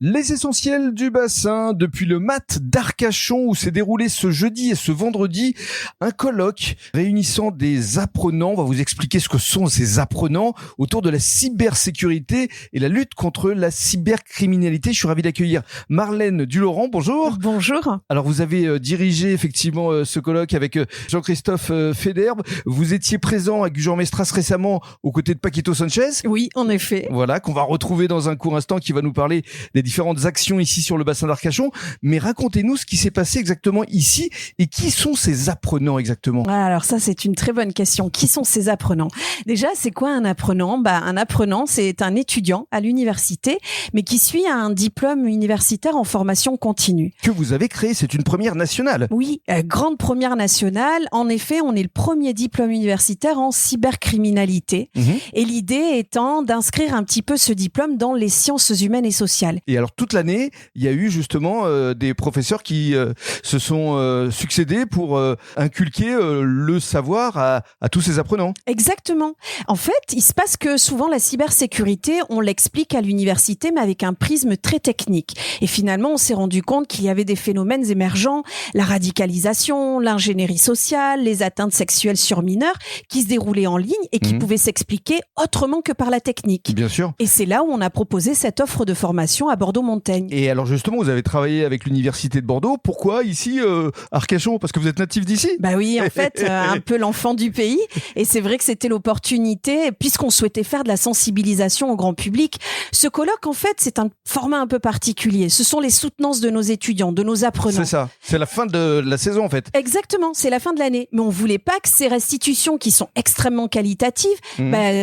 Les essentiels du bassin, depuis le mat d'Arcachon où s'est déroulé ce jeudi et ce vendredi un colloque réunissant des apprenants. On va vous expliquer ce que sont ces apprenants autour de la cybersécurité et la lutte contre la cybercriminalité. Je suis ravi d'accueillir Marlène Dulaurent. Bonjour. Bonjour. Alors vous avez dirigé effectivement ce colloque avec Jean-Christophe Federbe. Vous étiez présent à Gujan-Mestras récemment aux côtés de Paquito Sanchez. Oui, en effet. Voilà, qu'on va retrouver dans un court instant, qui va nous parler des différentes actions ici sur le bassin d'Arcachon. Mais racontez-nous ce qui s'est passé exactement ici et qui sont ces apprenants exactement. Alors ça, c'est une très bonne question. Qui sont ces apprenants ? Déjà, c'est quoi un apprenant ? Un apprenant, c'est un étudiant à l'université, mais qui suit un diplôme universitaire en formation continue. Que vous avez créé, c'est une première nationale. Oui, grande première nationale. En effet, on est le premier diplôme universitaire en cybercriminalité. Et l'idée étant d'inscrire un petit peu ce diplôme dans les sciences humaines et sociales. Et alors toute l'année, il y a eu justement des professeurs qui se sont succédés pour inculquer le savoir à tous ces apprenants. Exactement. En fait, il se passe que souvent la cybersécurité, on l'explique à l'université, mais avec un prisme très technique. Et finalement, on s'est rendu compte qu'il y avait des phénomènes émergents, la radicalisation, l'ingénierie sociale, les atteintes sexuelles sur mineurs, qui se déroulaient en ligne et qui pouvaient s'expliquer autrement que par la technique. Bien sûr. Et c'est là où on a proposé cette offre de formation à Bordeaux-Montaigne. Et alors justement, vous avez travaillé avec l'université de Bordeaux. Pourquoi ici, Arcachon ? Parce que vous êtes natif d'ici ? Bah oui, en fait, un peu l'enfant du pays. Et c'est vrai que c'était l'opportunité, puisqu'on souhaitait faire de la sensibilisation au grand public. Ce colloque, en fait, c'est un format un peu particulier. Ce sont les soutenances de nos étudiants, de nos apprenants. C'est ça. C'est la fin de la saison, en fait. Exactement. C'est la fin de l'année. Mais on voulait pas que ces restitutions, qui sont extrêmement qualitatives,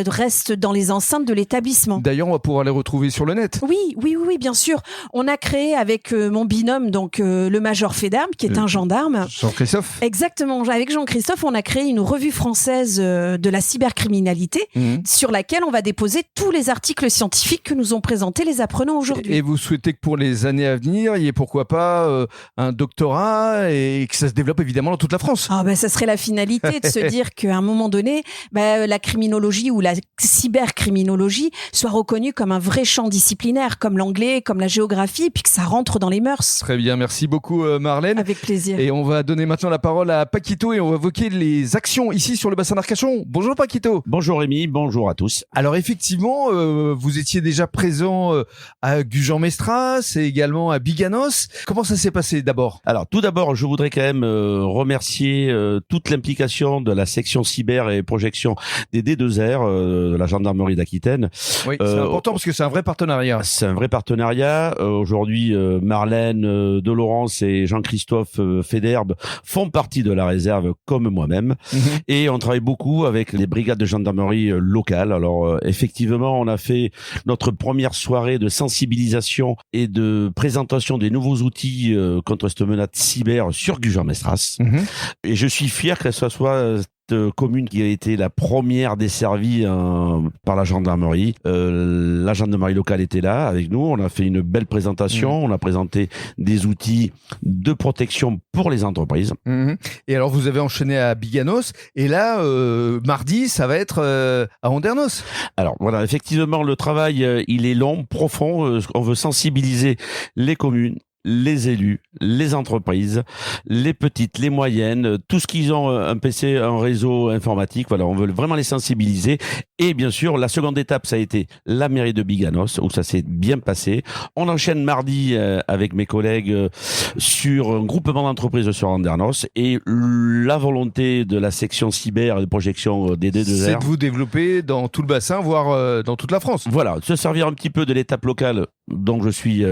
restent dans les enceintes de l'établissement. D'ailleurs, on va pouvoir les retrouver sur le net. Oui, bien sûr. On a créé avec mon binôme, donc le Major Federbe, qui est un gendarme. Jean-Christophe. Exactement. Avec Jean-Christophe, on a créé une revue française de la cybercriminalité sur laquelle on va déposer tous les articles scientifiques que nous ont présentés les apprenants aujourd'hui. Et vous souhaitez que pour les années à venir, il y ait pourquoi pas un doctorat et que ça se développe évidemment dans toute la France. Ça serait la finalité de se dire qu'à un moment donné, la criminologie ou la cybercriminologie soit reconnue comme un vrai champ disciplinaire, comme l'anglais, comme la géographie, puis que ça rentre dans les mœurs. Très bien, merci beaucoup Marlène. Avec plaisir. Et on va donner maintenant la parole à Paquito et on va évoquer les actions ici sur le bassin d'Arcachon. Bonjour Paquito. Bonjour Rémi, bonjour à tous. Alors effectivement, vous étiez déjà présent à Gujan-Mestras et également à Biganos. Comment ça s'est passé d'abord ? Alors tout d'abord, je voudrais quand même remercier toute l'implication de la section cyber et projection des D2R, de la gendarmerie d'Aquitaine. Oui, c'est important parce que c'est un vrai partenariat. C'est un vrai partenariat. Aujourd'hui, Marlène Dulaurent et Jean-Christophe Federbe font partie de la réserve comme moi-même. Et on travaille beaucoup avec les brigades de gendarmerie locales. Alors effectivement, on a fait notre première soirée de sensibilisation et de présentation des nouveaux outils contre cette menace cyber sur Gujan-Mestras. Et je suis fier que ce soit commune qui a été la première desservie par la gendarmerie. La gendarmerie locale était là avec nous. On a fait une belle présentation. On a présenté des outils de protection pour les entreprises. Et alors, vous avez enchaîné à Biganos. Et là, mardi, ça va être à Andernos. Alors, voilà, effectivement, le travail, il est long, profond. On veut sensibiliser les communes, les élus, les entreprises, les petites, les moyennes, tout ce qu'ils ont un PC, un réseau informatique, voilà, on veut vraiment les sensibiliser. Et bien sûr, la seconde étape, ça a été la mairie de Biganos, où ça s'est bien passé. On enchaîne mardi avec mes collègues sur un groupement d'entreprises sur Andernos et la volonté de la section cyber et de projection des D2R. C'est de vous développer dans tout le bassin, voire dans toute la France. Voilà, se servir un petit peu de l'étape locale dont je suis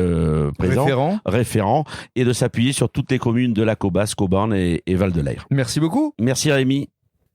présent. Référent et de s'appuyer sur toutes les communes de la Cobas, Coborne et Val de l'Aire. Merci beaucoup. Merci Rémi.